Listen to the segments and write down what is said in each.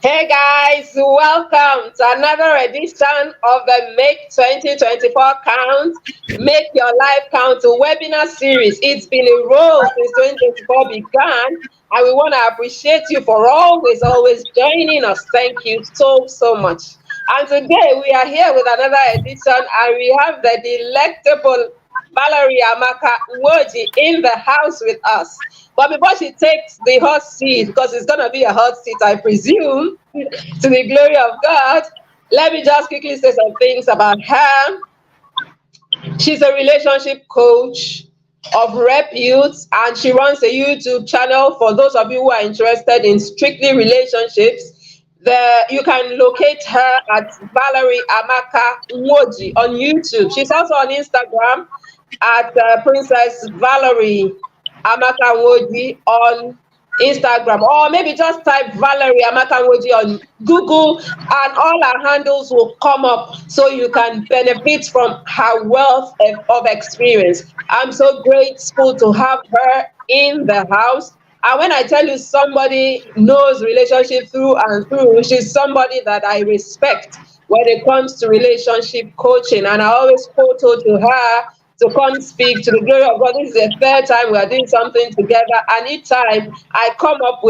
Hey guys, welcome to another edition of the Make 2024 Count, Make Your Life Count webinar series. It's been a roll since 2024 began, and we want to appreciate you for always joining us. Thank you so much. And today we are here with another edition, and we have the delectable Valerie Amaka Nwoji in the house with us. But before she takes the hot seat, because it's going to be a hot seat, I presume, to the glory of God, let me just quickly say some things about her. She's a relationship coach of repute, and she runs a YouTube channel for those of you who are interested in strictly relationships. You can locate her at Valerie Amaka Nwoji on YouTube. She's also on Instagram at Princess Valerie Amaka Nwoji on Instagram, or maybe just type Valerie Amaka Nwoji on Google, and all our handles will come up so you can benefit from her wealth of experience. I'm so grateful to have her in the house. And when I tell you somebody knows relationship through and through, she's somebody that I respect when it comes to relationship coaching. And I always quote to her to come speak to the glory of God. This is the third time we are doing something together, and each time I come out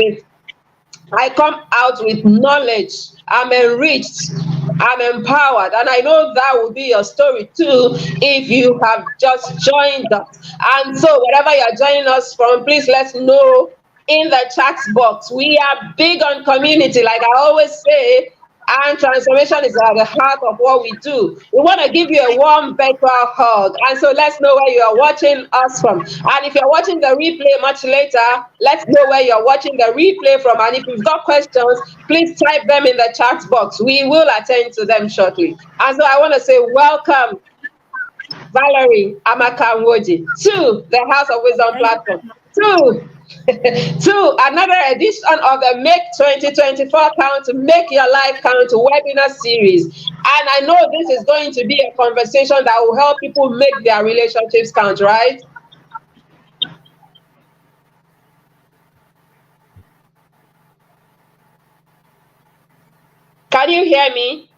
with knowledge. I'm enriched. I'm empowered. And I know that will be your story too if you have just joined us. And so, wherever you're joining us from, please let us know in the chat box. We are big on community, like I always say, and transformation is at the heart of what we do. We want to give you a warm virtual hug. And so let's know where you are watching us from. And if you're watching the replay much later, let's know where you're watching the replay from. And if you've got questions, please type them in the chat box. We will attend to them shortly. And so I want to say welcome, Valerie Amaka Nwoji, to the House of Wisdom Thank you very platform. much. To another edition of the Make 2024 Count, Make Your Life Count webinar series. And I know this is going to be a conversation that will help people make their relationships count, right? Can you hear me?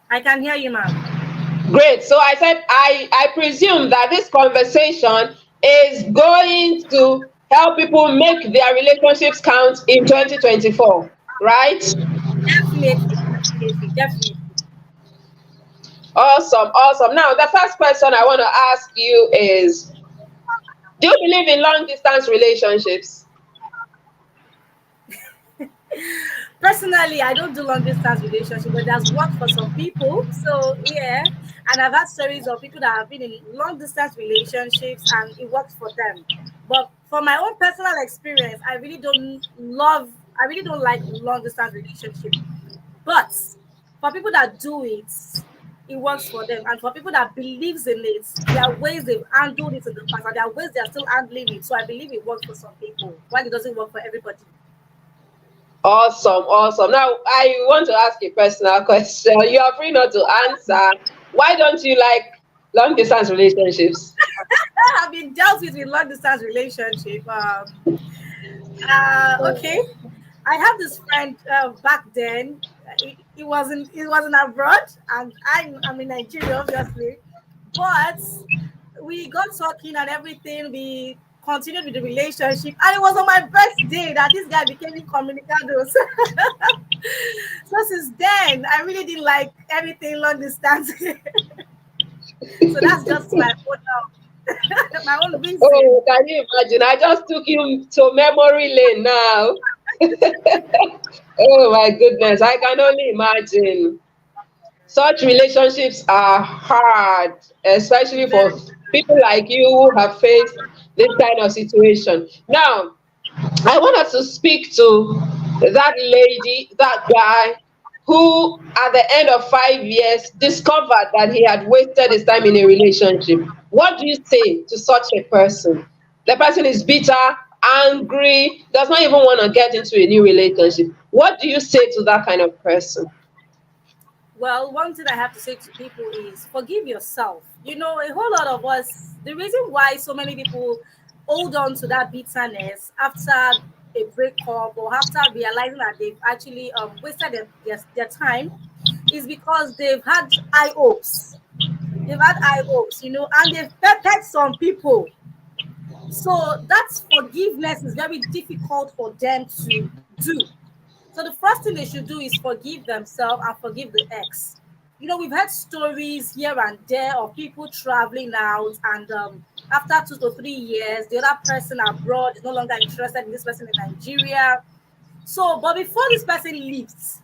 I can hear you, ma'am. Great. So I said, I presume that this conversation is going to help people make their relationships count in 2024, right? Definitely. Awesome. Now, the first question I want to ask you is, do you believe in long distance relationships? Personally, I don't do long distance relationship, but that's worked for some people. So yeah, and I've had stories of people that have been in long distance relationships and it works for them. But for my own personal experience, I really don't like long distance relationship. But for people that do it, it works for them. And for people that believes in it, there are ways they've handled it in the past, and there are ways they're still handling it. So I believe it works for some people, while it doesn't work for everybody. Awesome. Now, I want to ask a personal question. You are free not to answer. Why don't you like long distance relationships? I've been dealt with in long distance relationship. Okay. I have this friend back then. He wasn't abroad, and I'm in Nigeria, obviously. But we got talking and everything. We continued with the relationship, and it was on my birthday that this guy became incommunicado. So since then, I really didn't like anything long distance. So that's just my own, my own reason. Oh, can you imagine? I just took you to memory lane now. Oh my goodness, I can only imagine. Such relationships are hard, especially for Very. people like you who have faced this kind of situation. Now, I want us to speak to that lady, that guy, who at the end of 5 years discovered that he had wasted his time in a relationship. What do you say to such a person? The person is bitter, angry, does not even want to get into a new relationship. What do you say to that kind of person? Well, one thing I have to say to people is forgive yourself. A whole lot of us, the reason why so many people hold on to that bitterness after a breakup or after realizing that they've actually wasted their time is because they've had high hopes. They've had high hopes, and they've peppered some people. So that forgiveness is very difficult for them to do. So the first thing they should do is forgive themselves and forgive the ex. We've heard stories here and there of people traveling out, and after 2 to 3 years, the other person abroad is no longer interested in this person in Nigeria. So, but before this person leaves,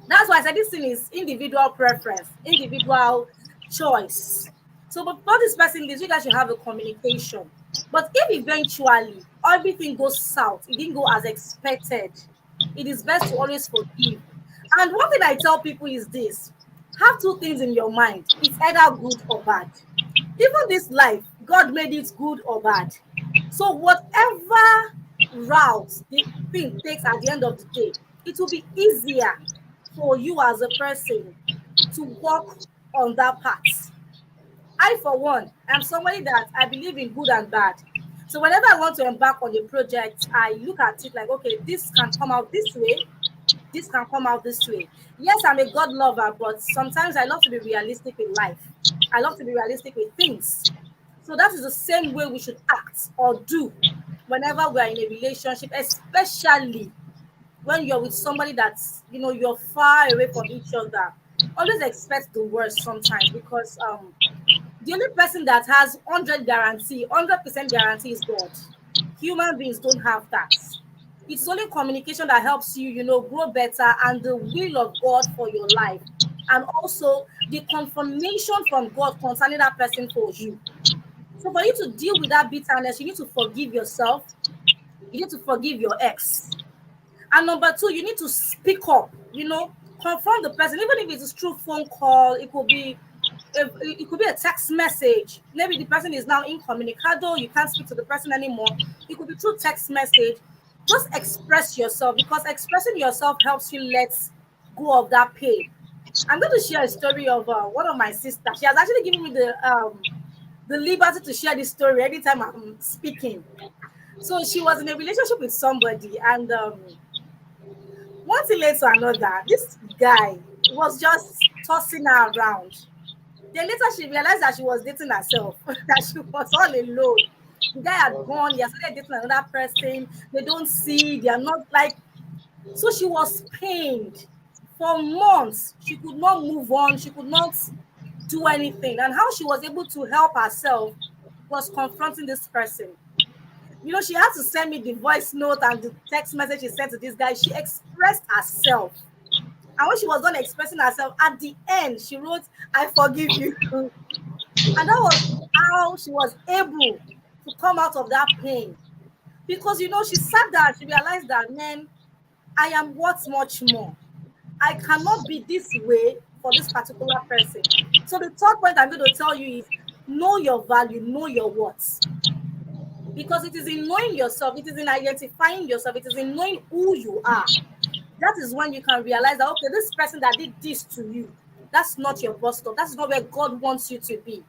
that's why I said this thing is individual preference, individual choice. So before this person leaves, you guys should have a communication. But if eventually everything goes south, it didn't go as expected, it is best to always forgive. And one thing I tell people is this: have two things in your mind. It's either good or bad. Even this life, God made it good or bad. So whatever route the thing takes at the end of the day, it will be easier for you as a person to walk on that path. I, for one, am somebody that I believe in good and bad. So whenever I want to embark on a project, I look at it like, okay, this can come out this way, this can come out this way. Yes, I'm a God lover, but sometimes I love to be realistic in life. I love to be realistic with things. So that is the same way we should act or do whenever we are in a relationship, especially when you're with somebody that's, you're far away from each other. Always expect the worst sometimes, because the only person that has 100% guarantee is God. Human beings don't have that. It's only communication that helps you, grow better, and the will of God for your life. And also the confirmation from God concerning that person for you. So for you to deal with that bitterness, you need to forgive yourself. You need to forgive your ex. And number two, you need to speak up, confront the person, even if it's through phone call. It could be a text message. Maybe the person is now incommunicado, you can't speak to the person anymore. It could be through text message. Just express yourself, because expressing yourself helps you let go of that pain. I'm going to share a story of one of my sisters. She has actually given me the liberty to share this story anytime I'm speaking. So she was in a relationship with somebody, and one thing led to another. This guy was just tossing her around. Then later she realized that she was dating herself, that she was all alone. The guy had gone, he had started dating another person. They don't see, they are not like. So she was pained for months. She could not move on, she could not do anything. And how she was able to help herself was confronting this person. She had to send me the voice note and the text message she sent to this guy. She expressed herself. And when she was done expressing herself, at the end, she wrote, "I forgive you." And that was how she was able to come out of that pain. Because, she sat down, she realized that, man, I am worth much more. I cannot be this way for this particular person. So the third point I'm going to tell you is know your value, know your worth. Because it is in knowing yourself, it is in identifying yourself, it is in knowing who you are. That is when you can realize that, okay, this person that did this to you, that's not your bus stop. That's not where God wants you to be.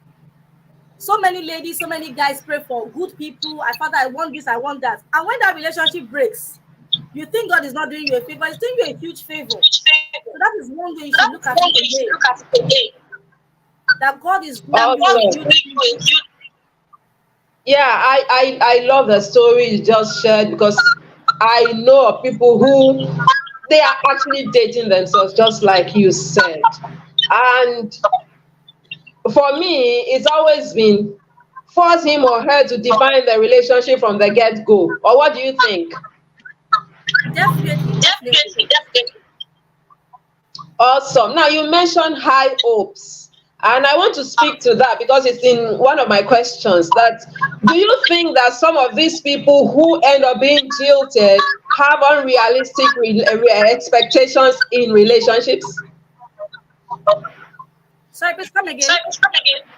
So many ladies, so many guys pray for good people. Father, I want this, I want that. And when that relationship breaks, you think God is not doing you a favor. He's doing you a huge favor. So that is one way you should look at it again. That God is doing you a huge favor. Yeah, I love the story you just shared, because I know of people who they are actually dating themselves, just like you said. And for me, it's always been force him or her to define the relationship from the get-go. Or what do you think? Definitely. Awesome. Now you mentioned high hopes, and I want to speak to that because it's in one of my questions. That do you think that some of these people who end up being jilted have unrealistic expectations in relationships? Sorry, please come again.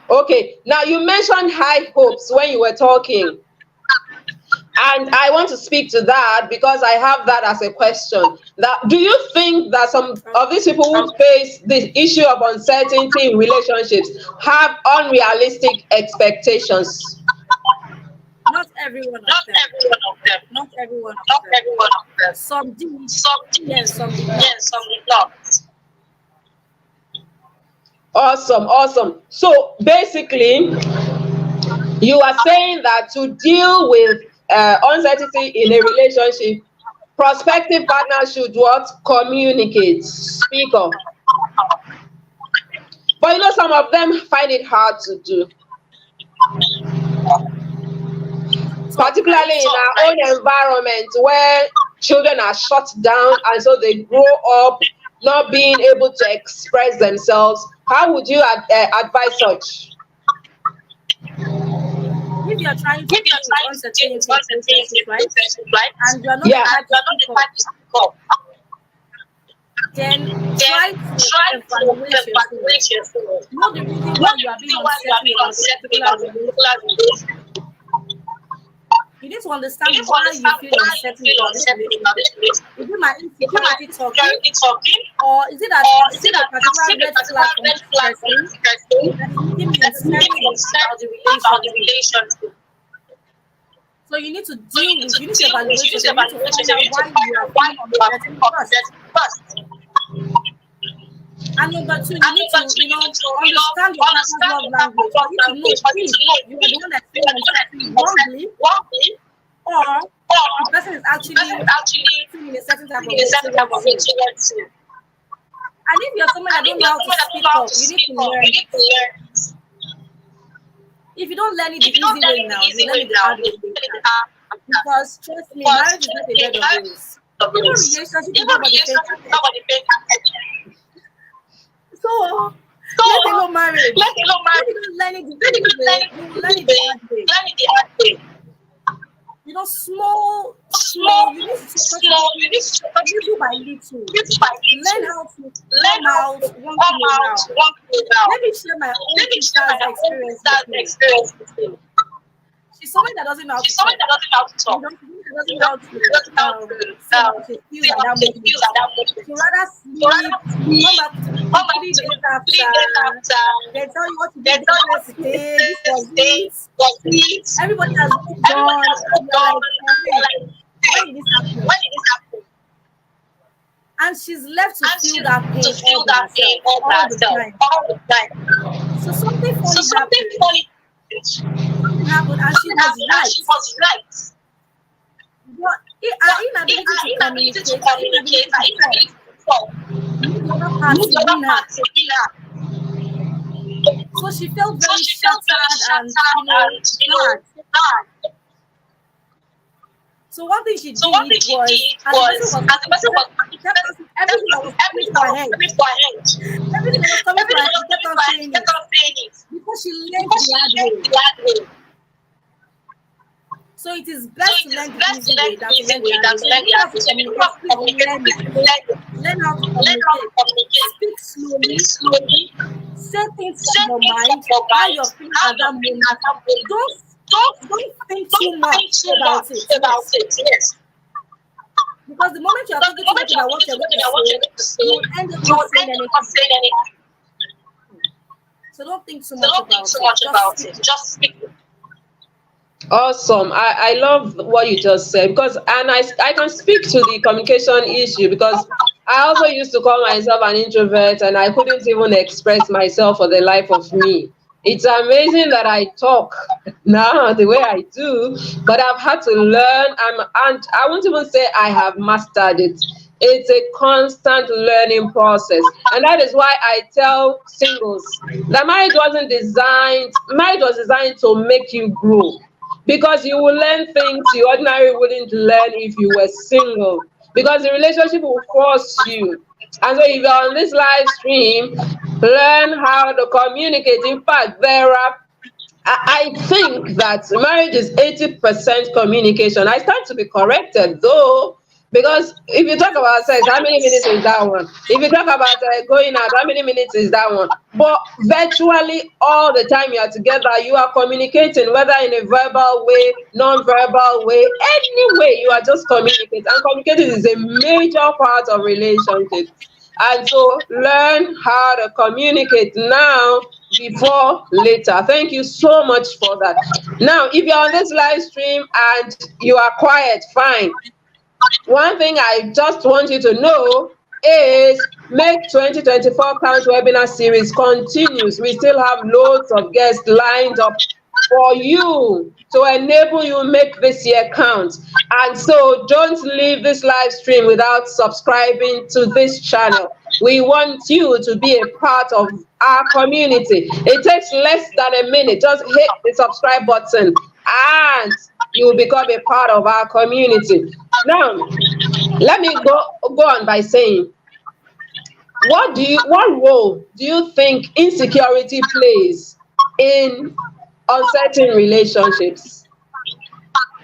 Okay. Now you mentioned high hopes when you were talking. And I want to speak to that because I have that as a question. That do you think that some of these people who face the issue of uncertainty in relationships have unrealistic expectations? Not every one of them. Not every one of Not them. every one of them. Some did, Some did, yes, some did not. yes, some did not. Awesome, awesome. So basically, you are saying that to deal with uncertainty in a relationship, prospective partners should what? Communicate, speak up. But some of them find it hard to do, Some particularly might. in our own environment where children are shut down and so they grow up not being able to express themselves. How would you advise such? If you're trying to If you're deal with trying to deal with uncertainty in uncertainty relationships, in right? relationship, right? And you're not the Yeah. And type to you're not speak the up, type to speak up, then then try to try to evaluate your evaluate feelings. your feelings. Know the reason why Know the you are being reason why you are uncertain being about a uncertain particular about a particular relationship. relationship. You need to You understand need to why you understand feel why you uncertain feel about this uncertain about relationship. this relationship. Is it my Is it my insecurity talking? insecurity talking? Or is it that Or I've is it seen a that I've particular seen a red particular flag from red this flag from person this person that is making me that is making me uncertain about the uncertain about the relationship? relationship? So you need to So you deal need with, to you need to deal with, evaluate you need to yourself, you need to evaluate find yourself, out you need to why find you are out why feeling you are uncertain first. uncertain first. And number two, you And need number to, two, you need to, understand your partner's understand love your partner's language for love you to know language for you if to know you are if the one that's you feeling are the one that's uncertain feeling wrongly, uncertain wrongly, or or the person is the person actually is actually feeling a certain type of feeling a way certain type towards of way you. towards you. And if you're someone And that if don't know you're how to someone that don't know speak how up, to you need speak to up, you learn need it. to learn. If you don't learn it the If you don't easy learn way it the now, you easy learn way it the now, hard you way learn it later. the hard way. Because trust me, Because marriage is not trust a me, bed of marriage roses. is a Even rose. relationship is Even nobody paying relationship, attention. nobody pays attention. So So let alone marriage. let alone If you marriage. don't learn it the Let me easy just learn way, it you will the learn easy it the way, hard way. learn it the hard way. Small, Small, small. You need to touch small, you people need to touch little by people little. little by Learn little. how to Learn come how out to 1 kilo come out now. 1 kilo now. Let me share my own Let me share sister's my own experience with sister's you. experience with you. She's someone that doesn't know how She's to someone talk. that doesn't know how to talk. She doesn't She know how doesn't know how to to say how she feels say at how that she moment. feels at that She moment. rather So sleep, rather come sleep, back to the come back 3 days to 3 days after. after. They tell you what to do They the tell you what next to do the day. This was next day it. was it. Everybody has moved Everybody on, has and moved you're on. like, You're hey, like, when hey, did this happen? when did this happen? And she's left to And feel she that to pain all feel by that pain herself, all by all the herself time. all the time. So something So funny something happened. funny, Something happened, and she something was happened, and right. she was right. But But her inability to inability to communicate, her communicate, inability her to talk, inability to talk, made the other moved party the other win her. parts in her. So she felt So very she felt very shattered and, shattered and, bad. bad. So one thing she So one thing did she was, did as the person was, was as the talking, person was she kept on saying everything that was coming everything to that her was head. coming to her head, Everything that was coming to her everything head, that she was kept coming on to her head, she saying kept it on saying it. because she learned Because the she hard learned way. the hard way. So it is So best to it is learn the best to easy learn way the than to easy learn the way hard than way. to So if learn you the don't know hard how way. to So if you don't communicate, have to please communicate, learn it. please learn it. Learn how to Learn how to communicate. communicate. Speak Speak slowly. slowly. Say things Say from your things from mind, your how mind, you're feeling how at that you're feeling moment. at that moment. Don't Don't don't think too don't think much too about much it. about Yes. it. Yes. Because the moment you are Because the thinking too moment much you are about what thinking you're too going much to about what say, you're going to say, you will end up you not will saying end up not anything. saying anything. So don't think too So much don't think about too it. much Just about speak. it. Just speak. Awesome. I love what you just said because, and I can speak to the communication issue because I also used to call myself an introvert and I couldn't even express myself for the life of me. It's amazing that I talk now the way I do, but I've had to learn, and I won't even say I have mastered it. It's a constant learning process, and that is why I tell singles that marriage was designed to make you grow, because you will learn things you ordinarily wouldn't learn if you were single, because the relationship will force you. And so if you're on this live stream, learn how to communicate. In fact, I think that marriage is 80% communication. I stand to be corrected though, because if you talk about sex, how many minutes is that one? If you talk about going out, how many minutes is that one? But virtually all the time you are together, you are communicating, whether in a verbal way, non-verbal way, any way, you are just communicating. And communicating is a major part of relationship. And so learn how to communicate now. before later. Thank you so much for that. Now, if you're on this live stream and you are quiet, fine. One thing I just want you to know is Make 2024 Count webinar series continues. We still have loads of guests lined up for you to enable you make this year count. And so don't leave this live stream without subscribing to this channel. We want you to be a part of our community. It takes less than a minute. Just hit the subscribe button and you will become a part of our community. Now, let me go on by saying, what role do you think insecurity plays in uncertain relationships?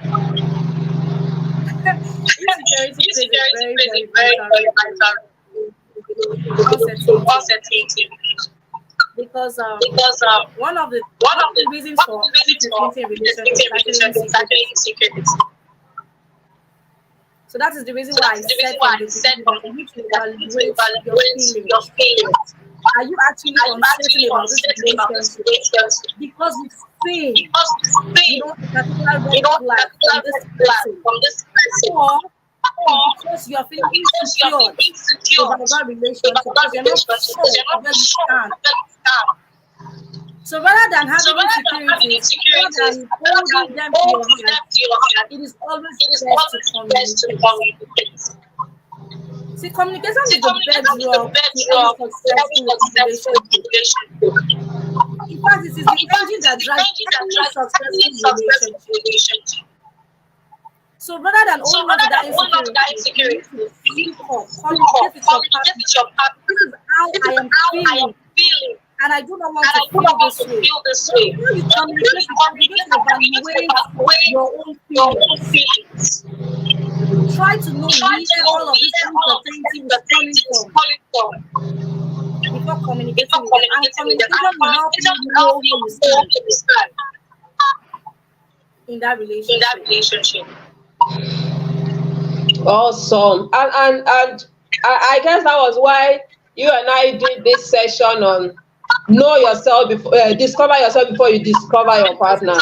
Insecurity plays a very, very vital role in uncertainty. Because one of the reasons for uncertainty in relationships is actually insecurity. So that is the reason why I said from the beginning that you need to evaluate your feelings. Are you actually uncertain about this relationship? Because you've seen, a particular red flag from this person. Or because you are feeling insecure about that relationship, because you're not sure where you stand. So rather than having insecurities, rather than holding them to your heart, it is always best to communicate. See, communication is the bedrock to any successful relationship. In fact, it is the engine that drives any successful relationship. So rather than holding on to that insecurity, communicate with your partner. This is how I am feeling. And I do not want to feel this way. So you communicate to evaluate your own feelings. Try to know where all of this uncertainty is coming from before communicating with them. And communication will help you know where you stand in that relationship. Awesome. And I guess that was why you and I did this session on know yourself before discover yourself before you discover your partner.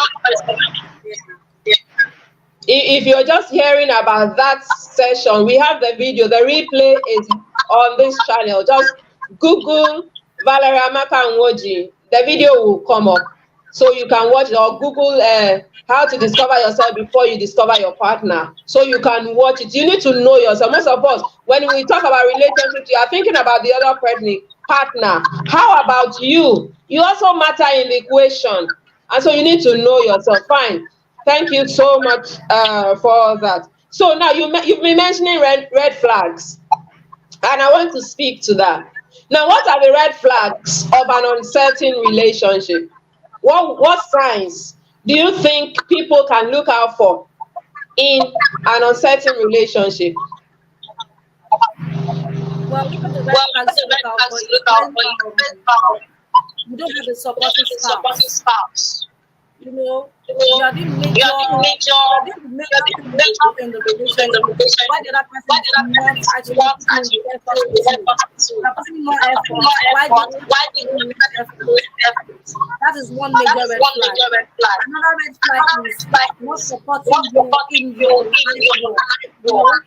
If you're just hearing about that session, we have the video. The replay is on this channel. Just Google Valerie, Amaka, and Nwoji. The video will come up, so you can watch it, or Google how to discover yourself before you discover your partner, so you can watch it. You need to know yourself. Most of us, when we talk about relationships, you are thinking about the other partner. How about you? You also matter in the equation, and so you need to know yourself. Fine. Thank you so much for that. So now you've been mentioning red flags, and I want to speak to that. Now, what are the red flags of an uncertain relationship? What signs do you think people can look out for in an uncertain relationship? Well, look at the red flags to look out for. You don't have a supporting spouse. You know, you are the major in the relationship. Why the other person is not actually putting more effort? Why do you need effort? That is one major red flag. Another red flag is not supporting you in your life.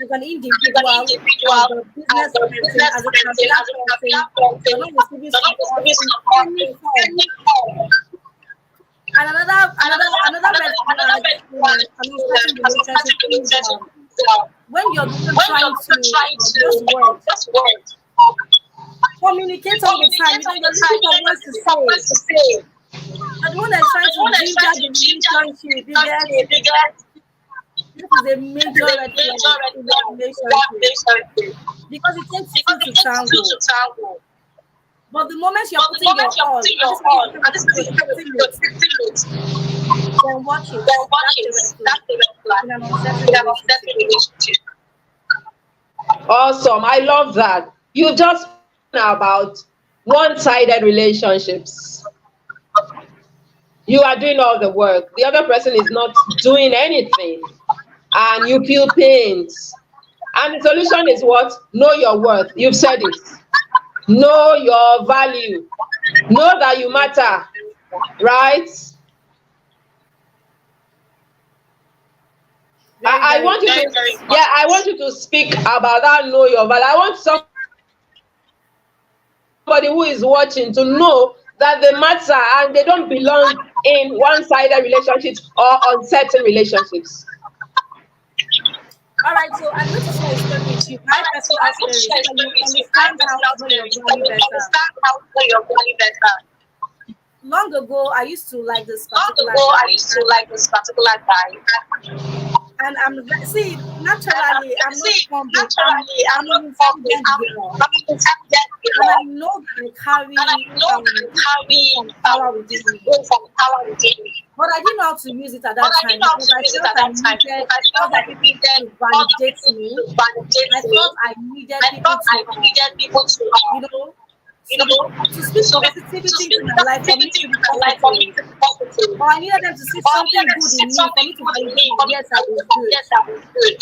As an individual, as a business person, as a career person, you're not receiving support in any form. And another red flag in an uncertain relationship is when you're trying to just work. Communicate all the time. You know, you're looking for words to say. And when they're trying to ginger the relationship, this is a major red flag in the relationship because it takes two to tango. But the moment you're putting your all, and this is then watch it. That's the red flag in an uncertain relationship. Awesome. I love that. You just about one-sided relationships. You are doing all the work. The other person is not doing anything. And you feel pains. And the solution is what? Know your worth. You've said it. Know your value. Know that you matter, right? Very, I very want you Very, to, important. very yeah, I important. want you to speak about that. Know your value. I want somebody who is watching to know that they matter and they don't belong in one-sided relationships or uncertain relationships. All right, so I'm going to share a story with you, my Alright, so personal I'm going to story, share so a that you story with you. My understand how personal to know your story so that value you better. understand how to know your body better. Long ago, I used to like this Long particular ago, I guy, used to like this particular guy. and see, And naturally, I'm not see, humble. naturally, I'm I'm not an confident. intelligent girl, I'm intelligent and I girl. know that I And I carry know that I this grace carry and power within this me. grace and power within me. But I didn't know how to use it at But that I didn't time know how because to I use it felt at I that time needed because I felt other I people needed to other validate people me. to validate I me. thought I needed I people thought to, I needed people to, you know, you know, to speak to positivity speak into my life for me positivity to in be my life for me positive. to be positive. Or I needed them to see Or I needed something them to good see in me for something me to good in validate me that for me yes, to I was validate that good. yes, I was good.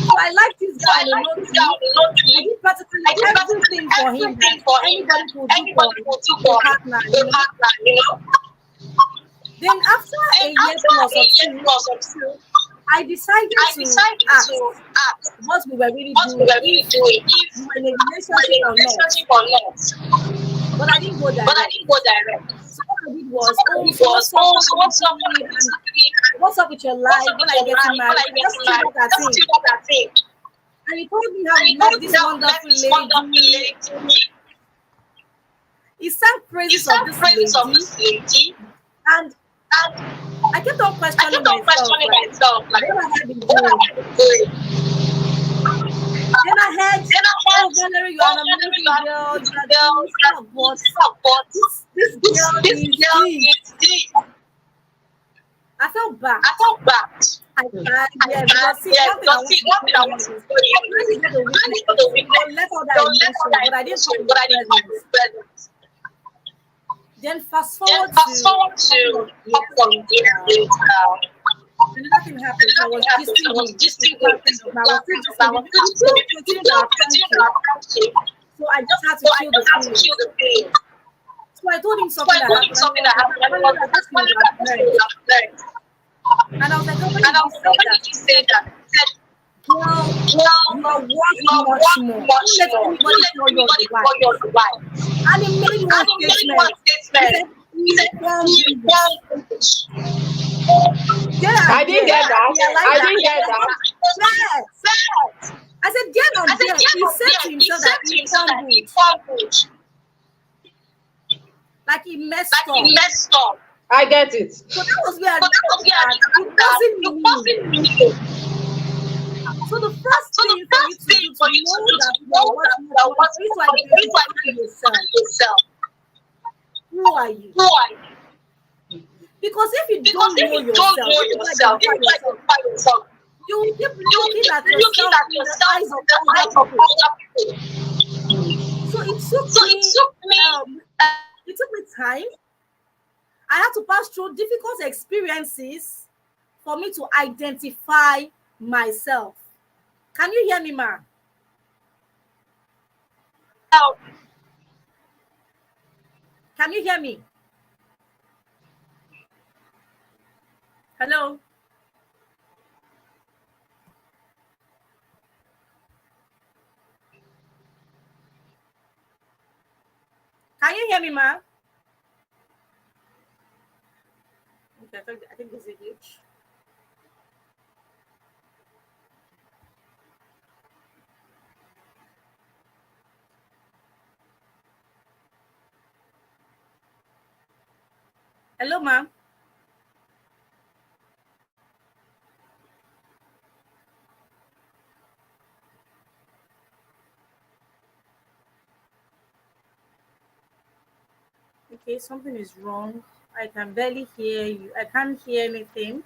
So I liked this So guy I on a like low this guy key. on the low I key. did practically I did practically everything for him that everything for him anybody that could do for anybody would do a for partner, a partner, you know. Then after Then a year after plus a or year two, plus or two, I decided I to decided ask to ask what we were really what we doing, were really if doing, if we were in a we were relationship in a or not. relationship or not. But I didn't go But I direct. didn't go direct. So what I did So was, what I oh, did so was, what's up? oh, What so are you what's up? What are doing? you And doing? what's up with your What's life? up When with are you your getting life? When married? are you I just getting chilled married? out at Just him. chill out that thing. And he told me how And he he told met me this how he met wonderful this wonderful lady. lady. He sang He praises of sang this praises of lady. this lady. And And I kept on I questioning kept on myself, questioning like, myself, like, what have I been what doing? have I been doing? Then I heard, Then I oh, heard, Valerie, you are oh, an Valerie, you amazing are an girl. You amazing are girl. this. You are Oh, but this. Oh, but this girl this is girl this. is this. I felt bad. I felt bad. I cried, I yeah, cried, because see, yeah, one thing I because want see, to one tell thing I you want is to tell friends you is not a is, friend is not a weakness. You don't let weakness. all that Don't let all emotion, that but I didn't emotion, find but his I didn't find his presence. presence. Then fast Then forward fast to forward a couple to of a years couple of later, years later. another thing happened. So I was Nothing happened. I gisting was him, this gisting particular him. friend This of mine. I was particular still friend of gisting mine him. was We still continued our continued friendship. our friendship. So I just had So to I kill the just had to feelings. feel the pain. So I told him So something I that told him happened, and he something was that like, happened, and he was Valerie, I like, just "What feel is you that? have This thing learned." I've learned." And I was like, oh, when And did I you was like, say "When that? did you He say said, that?" He said, girl, "Well, you are worth you are much worth more. much Don't let more. Don't anybody let tell you anybody otherwise. call you otherwise." And he made one And he made one statement. He statement. said, He said, inform "He English. won't finish." Then I and didn't there, get I that. realized I that, didn't get that. yes. Yes. I said, then I and said, there, "Yeah, he but said yeah." to He himself that said to he himself that he fumbled, fumbled, like he messed like he up. messed up. I get it. So that was where I So that was realized where I that it realized that wasn't it me. wasn't me. So the first So the thing for you first to thing do to for you to know do to that you are know worth that you much are more is what for you to for you to identify identify yourself. yourself. Who are you? Who are you? Because if you Because don't if know you don't yourself, know if you don't yourself, if identify you yourself, identify yourself, you will keep you will looking keep at looking yourself at in the yourself eyes of in the other eyes of people. other people. So it took So it me took me um it took me time. I had to pass through difficult experiences for me to identify myself. Can you hear me, ma? out. Can you hear me? Hello? Can you hear me, ma? Okay, I think there's a glitch. Hello, ma. Okay, something is wrong. I can barely hear you. I can't hear anything.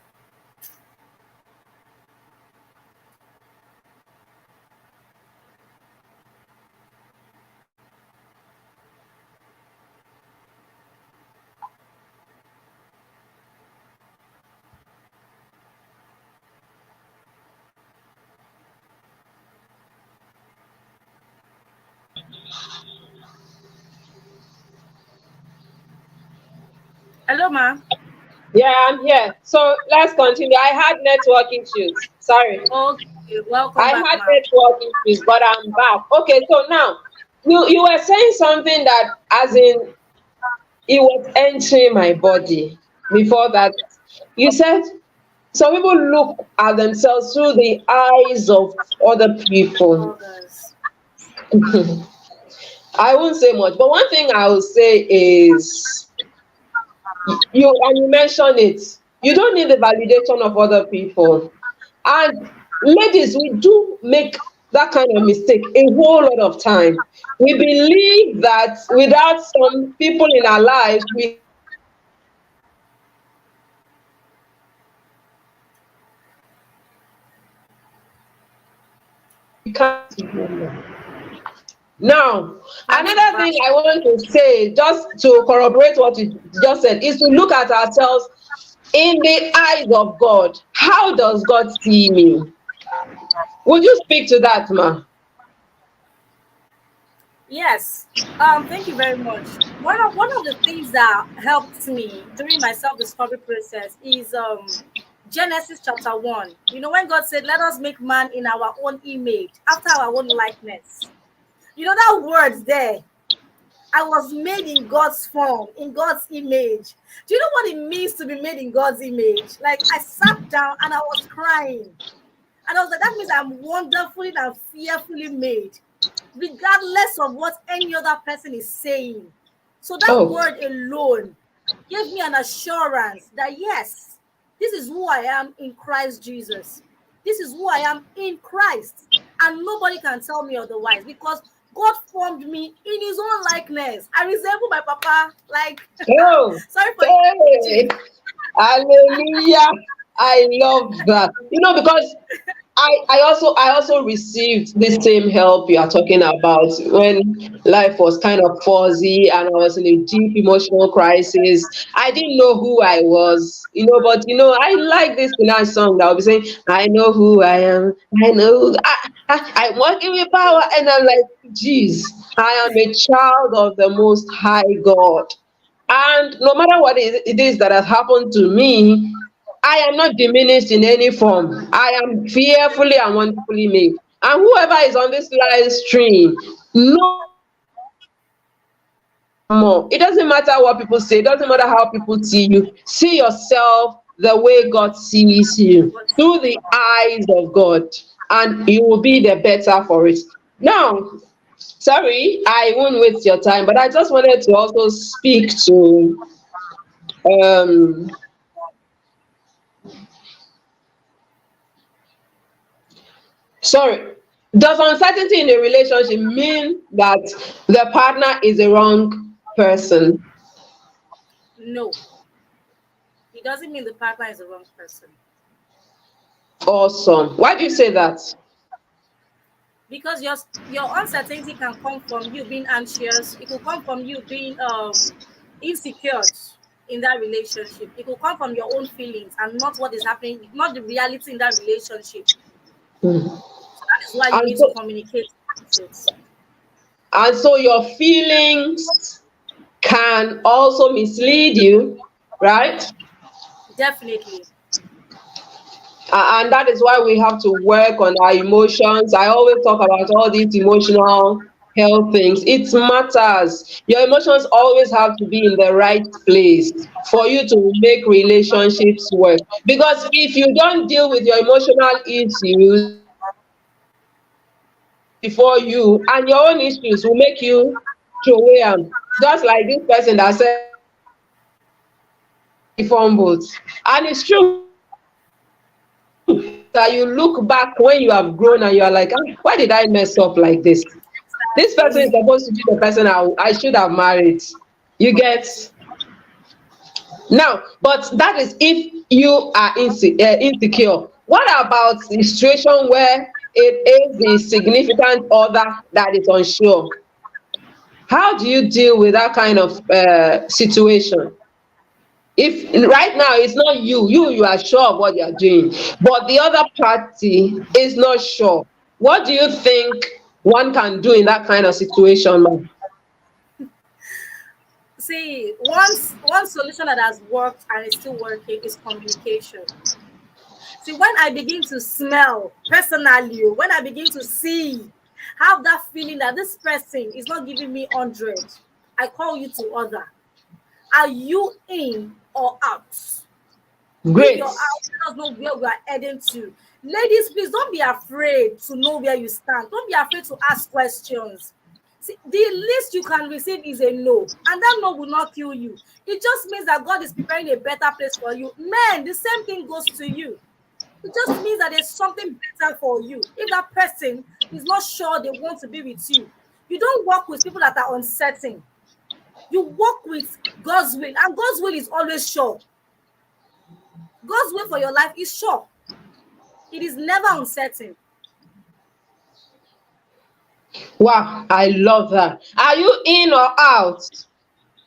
Hello, ma. Yeah, I'm here. So let's continue. I had network issues. Sorry. Okay, welcome I back, had ma. network issues, but I'm back. Okay, so now you were saying something that as in it was entering my body before that. You said some people look at themselves through the eyes of other people. Others. I won't say much, but one thing I will say is you mentioned it. You don't need the validation of other people. And ladies, we do make that kind of mistake a whole lot of time. We believe that without some people in our lives, we can't do anything. We believe that without some people in our lives, we can't do anything. Now, another thing I want to say, just to corroborate what you just said, is to look at ourselves in the eyes of God. How does God see me? Would you speak to that, ma? Yes. Thank you very much. One of the things that helped me during my self-discovery process is Genesis chapter 1. You know, when God said, "Let us make man in our own image, after our own likeness." You know that word there. I was made in God's form, in God's image. Do you know what it means to be made in God's image? Like I sat down and I was crying. And I was like, that means I'm wonderfully and fearfully made, regardless of what any other person is saying. So that Oh, word alone gave me an assurance that yes, this is who I am in Christ Jesus. This is who I am in Christ. And nobody can tell me otherwise because God formed me in his own likeness. I resemble my papa. Like, oh, sorry for hey, exaggerating. hallelujah. I love that. Because I also received the same help you are talking about when life was kind of fuzzy and I was in a deep emotional crisis. I didn't know who I was, but I like this nice song that will be saying, I know who I am, I know I'm walking with power, and I'm like, geez, I am a child of the most high God. And no matter what it is that has happened to me, I am not diminished in any form. I am fearfully and wonderfully made. And whoever is on this live stream, know more. It doesn't matter what people say, it doesn't matter how people see you. See yourself the way God sees you, through the eyes of God, and you will be the better for it. Now, sorry, I won't waste your time, but I just wanted to also speak to um sorry, does uncertainty in a relationship mean that the partner is a wrong person? No, it doesn't mean the partner is the wrong person. Awesome. Why do you say that? Because your uncertainty can come from you being anxious. It could come from you being insecure in that relationship. It could come from your own feelings and not what is happening, not the reality in that relationship. Hmm. So that is why you and need to so communicate about it. and so your feelings can also mislead you, right? Definitely. And that is why we have to work on our emotions. I always talk about all these emotional health things. It matters. Your emotions always have to be in the right place for you to make relationships work. Because if you don't deal with your emotional issues, people will come before you and your own issues will make you throw away am. Just like this person that said he fumbled. And it's true that you look back when you have grown and you are like, "Ah, why did I mess up like this? This person is Exactly. supposed to be the person I should have married." You get now, but that is if you are insecure. What about the situation where it is the significant other that is unsure? How do you deal with that kind of situation? If right now it's not you are sure of what you are doing, but the other party is not sure, what do you think one can do in that kind of situation, ma'am? See, one solution that has worked and is still working is communication. See, when I begin to smell personally, when I begin to see, have that feeling that this person is not giving me 100, I call you to order. Are you in or out? If you're Great. out, let us know where we are heading to. Ladies, please don't be afraid to know where you stand. Don't be afraid to ask questions. See, the least you can receive is a no, and that no will not kill you. It just means that God is preparing a better place for you. Men, the same thing goes to you. It just means that there's something better for you. If that person is not sure they want to be with you, you don't work with people that are uncertain. You work with God's will, and God's will is always sure. God's will for your life is sure. It is never uncertain. Wow, I love that. Are you in or out?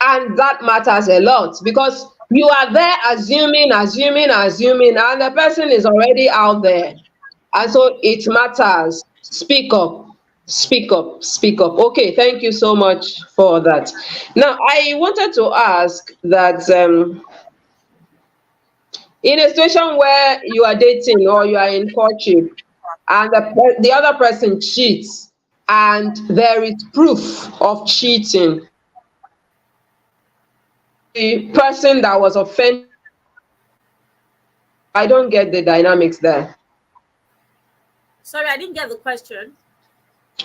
And that matters a lot because you are there assuming, and the person is already out there. And so it matters. Speak up, speak up, speak up. Okay, thank you so much for that. Now, I wanted to ask that in a situation where you are dating or you are in courtship and the other person cheats and there is proof of cheating, the person that was offended, I don't get the dynamics there. Sorry, I didn't get the question.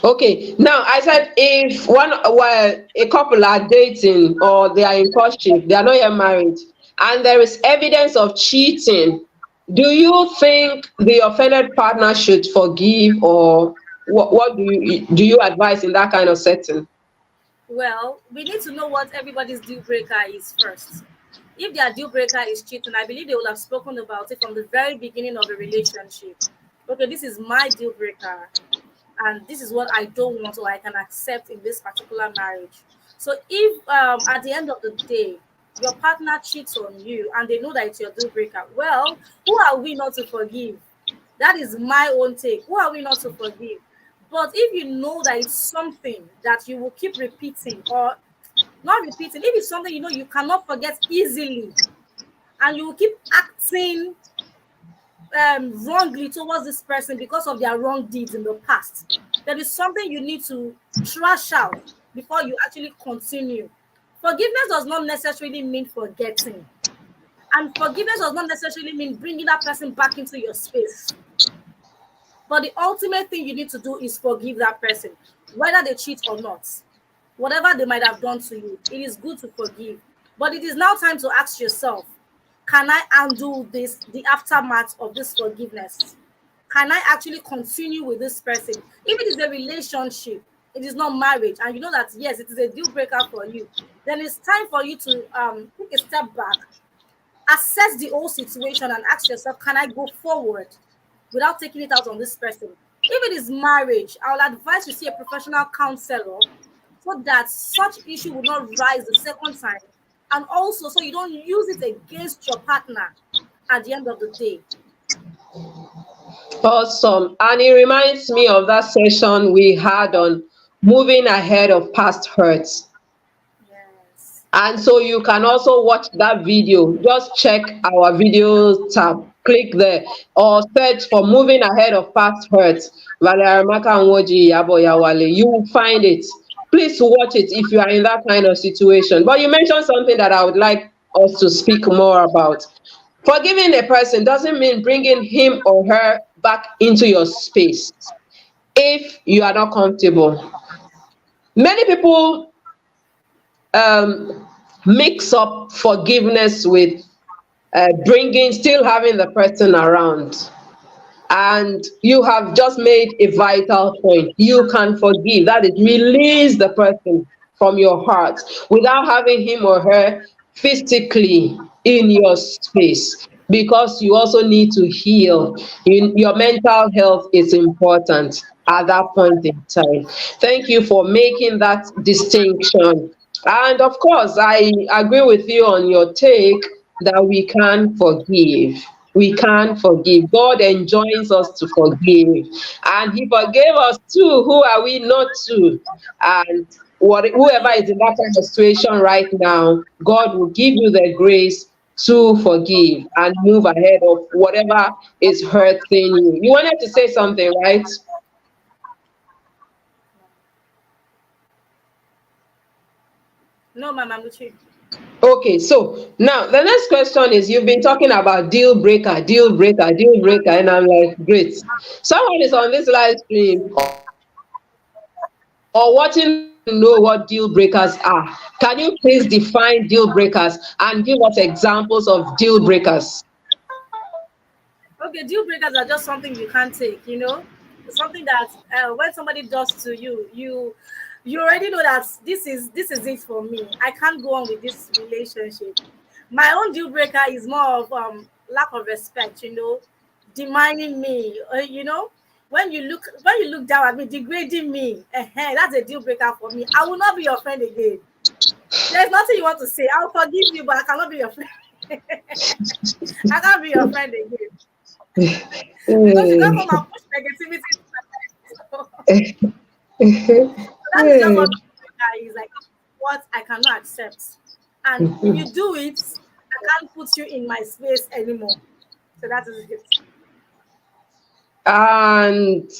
Okay, now I said if a couple are dating or they are in courtship, they are not yet married, and there is evidence of cheating, do you think the offended partner should forgive, or what do you advise in that kind of setting? Well, we need to know what everybody's deal breaker is first. If their deal breaker is cheating, I believe they will have spoken about it from the very beginning of the relationship. Okay, this is my deal breaker, and this is what I don't want or I can accept in this particular marriage. So if at the end of the day your partner cheats on you and they know that it's your deal breaker, well, who are we not to forgive? That is my own take. Who are we not to forgive? But if you know that it's something that you will keep repeating or not repeating, if it's something you know you cannot forget easily and you will keep acting wrongly towards this person because of their wrong deeds in the past, there is something you need to trash out before you actually continue. Forgiveness does not necessarily mean forgetting, and forgiveness does not necessarily mean bringing that person back into your space. But the ultimate thing you need to do is forgive that person, whether they cheat or not. Whatever they might have done to you, it is good to forgive. But it is now time to ask yourself, can I handle this, the aftermath of this forgiveness? Can I actually continue with this person? If it is a relationship, it is not marriage, and you know that, yes, it is a deal breaker for you, then it's time for you to take a step back, assess the whole situation, and ask yourself, can I go forward without taking it out on this person? If it is marriage, I will advise you see a professional counselor so that such issue will not rise the second time, and also so you don't use it against your partner at the end of the day. Awesome. And it reminds me of that session we had on moving ahead of past hurts. Yes. And so you can also watch that video. Just check our videos tab, click there, or search for moving ahead of past hurts. Valerie, Amaka, Nwoji, Yabo, Yawale. You will find it. Please watch it if you are in that kind of situation. But you mentioned something that I would like us to speak more about. Forgiving a person doesn't mean bringing him or her back into your space if you are not comfortable. Many people um, mix up forgiveness with still having the person around. And you have just made a vital point. You can forgive. That is, release the person from your heart without having him or her physically in your space, because you also need to heal. Your mental health is important at that point in time. Thank you for making that distinction. And of course, I agree with you on your take that we can forgive. We can forgive. God enjoins us to forgive. And He forgave us too. Who are we not to? And whoever is in that kind of situation right now, God will give you the grace to forgive and move ahead of whatever is hurting you. You wanted to say something, right? No, Mama Muchi. Okay, so now the next question is, you've been talking about deal breaker, deal breaker, deal breaker, and I'm like, great. Someone is on this live stream or watching this live stream know what deal breakers are. Can you please define deal breakers and give us examples of deal breakers? Okay, deal breakers are just something you can't take, something that when somebody does to you, you already know that this is it for me. I can't go on with this relationship. My own deal breaker is more of lack of respect, demanding me, when you look down at me, degrading me. That's a deal breaker for me. I will not be your friend again. There's nothing you want to say. I'll forgive you, but I cannot be your friend. I can't be your friend again because you can't come Hmm. and push negativity into my life. So that is just what Hmm. is like, what I cannot accept. And if you do it, I can't put you in my space anymore. So that is it. And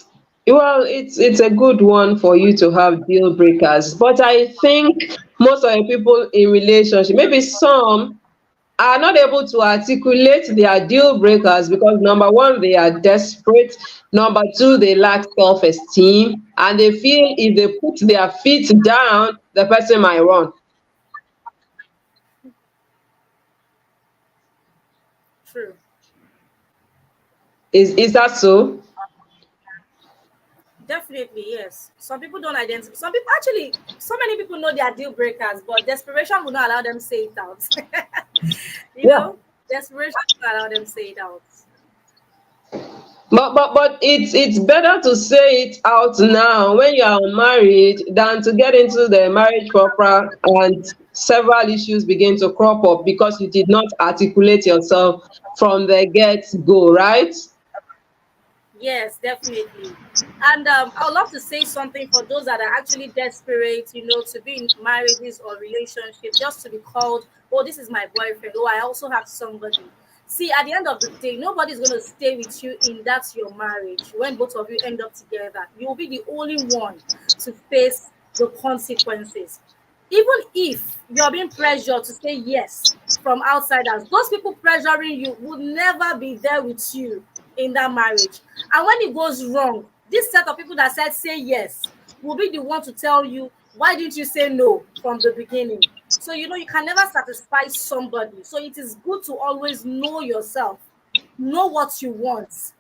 well, it's a good one for you to have deal breakers, but I think most of the people in relationship, maybe some, are not able to articulate their deal breakers because number one, they are desperate. Number two, they lack self-esteem, and they feel if they put their feet down, the person might run. True. Is that so? Definitely, yes. Some people don't identify. Some people actually, so many people know their deal breakers, but desperation will not allow them say it out. you Yeah. know, desperation will not allow them say it out. But it's better to say it out now when you are unmarried than to get into the marriage proper and several issues begin to crop up because you did not articulate yourself from the get go, right? Yes, definitely. And I would love to say something for those that are actually desperate, to be in marriages or relationship, just to be called, oh, this is my boyfriend. Oh, I also have somebody. See, at the end of the day, nobody's going to stay with you in that your marriage. When both of you end up together, you will be the only one to face the consequences. Even if you're being pressured to say yes from outsiders, those people pressuring you would never be there with you in that marriage. And when it goes wrong, this set of people that said say yes will be the one to tell you, why didn't you say no from the beginning? So you can never satisfy somebody. So it is good to always know yourself, know what you want.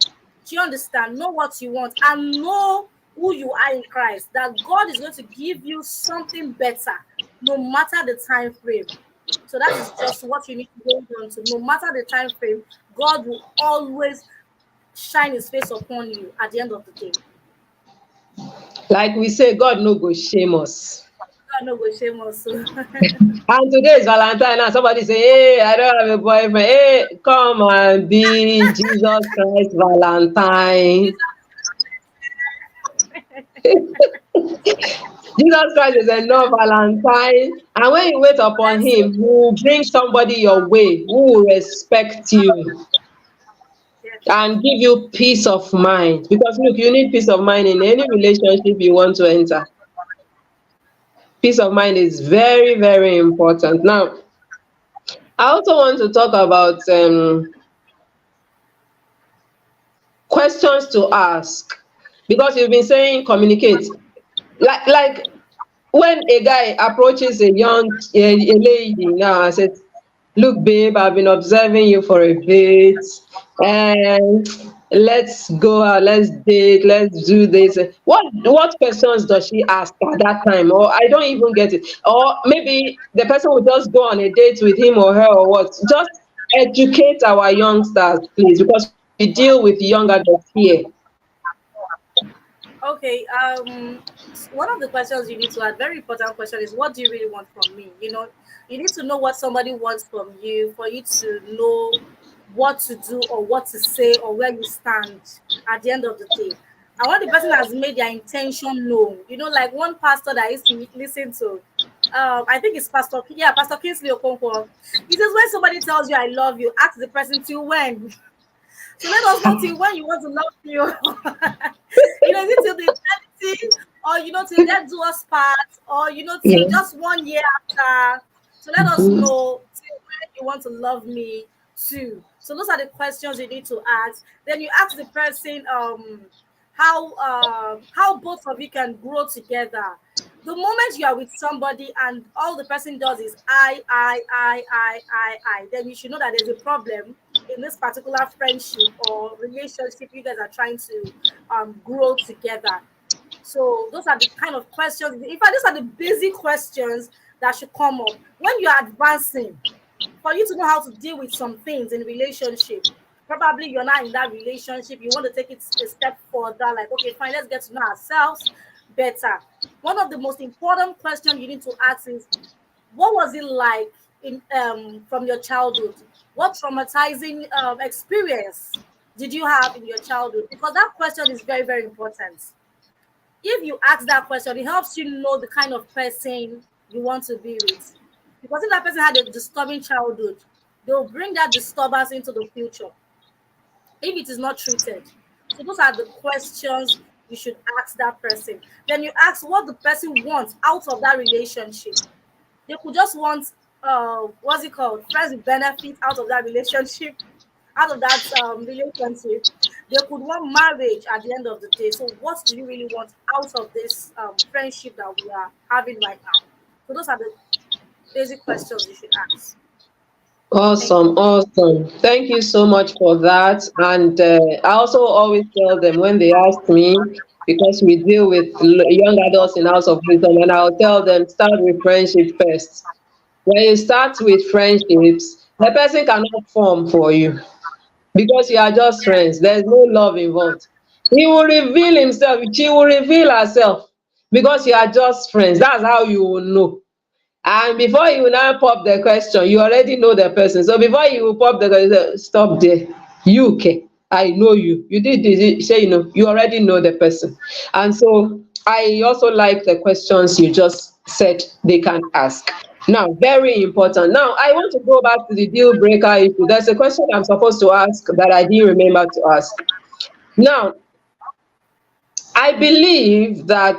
Do you understand? Know what you want and know who you are in Christ. That God is going to give you something better, no matter the time frame. So that is just what you need to hold on to. No matter the time frame, God will always shine his face upon you at the end of the day. Like we say, God no go shame us. God no go shame us. So And today is Valentine and somebody say, hey, I don't have a boyfriend. Hey, come and be Jesus Christ Valentine. Jesus Christ is enough Valentine. And when you wait upon let's him, he will bring somebody your way who will respect you and give you peace of mind. Because look, you need peace of mind in any relationship you want to enter. Peace of mind is very, very important. Now, I also want to talk about questions to ask because you've been saying communicate. Like when a guy approaches a lady now and says, look babe, I've been observing you for a bit and let's go out, let's date, let's do this. What questions does she ask at that time? Or I don't even get it. Or maybe the person will just go on a date with him or her or what. Just educate our youngsters, please, because we deal with young adults here. Okay. One of the questions you need to add, very important question, is what do you really want from me? You need to know what somebody wants from you for you to know what to do or what to say or where you stand at the end of the day. And when the person has made their intention known, like one pastor that I used to listen to, I think it's Pastor Kingsley Okonkwo. He says, when somebody tells you I love you, ask the person till when. So let us know till when you want to love you. Is it till the eternity, or till death do us part, or till Yeah. just 1 year after. So let us Mhm. know till when you want to love me too. So those are the questions you need to ask. Then you ask the person how both of you can grow together. The moment you are with somebody and all the person does is I, then you should know that there's a problem in this particular friendship or relationship you guys are trying to grow together. So those are the kind of questions. In fact, those are the basic questions that should come up when you are advancing, for you to know how to deal with some things in relationship. Probably you're not in that relationship, you want to take it a step further, like, okay, fine, let's get to know ourselves better. One of the most important questions you need to ask is, what was it like in from your childhood? What traumatizing experience did you have in your childhood? Because that question is very, very important. If you ask that question, it helps you know the kind of person you want to be with. Because if that person had a disturbing childhood, they'll bring that disturbance into the future if it is not treated. So those are the questions you should ask that person. Then you ask what the person wants out of that relationship. They could just want what's it called, friends with benefits out of that relationship, out of that relationship. They could want marriage at the end of the day. So what do you really want out of this friendship that we are having right now? So those are the basic questions you should ask. Thank you. Awesome, awesome. Thank you so much for that. And I also always tell them when they ask me, because we deal with young adults in House of Wisdom, and I'll tell them start with friendship first. When you start with friendships, the person cannot form for you because you are just friends. There's no love involved. He will reveal himself, she will reveal herself because you are just friends. That's how you will know. And before you now pop the question, you already know the person. So before you pop the question, stop there. You okay? I know you. You did this, say you already know the person. And so I also like the questions you just said they can ask. Now, very important. Now, I want to go back to the deal breaker issue. There's a question I'm supposed to ask that I didn't remember to ask. Now, I believe that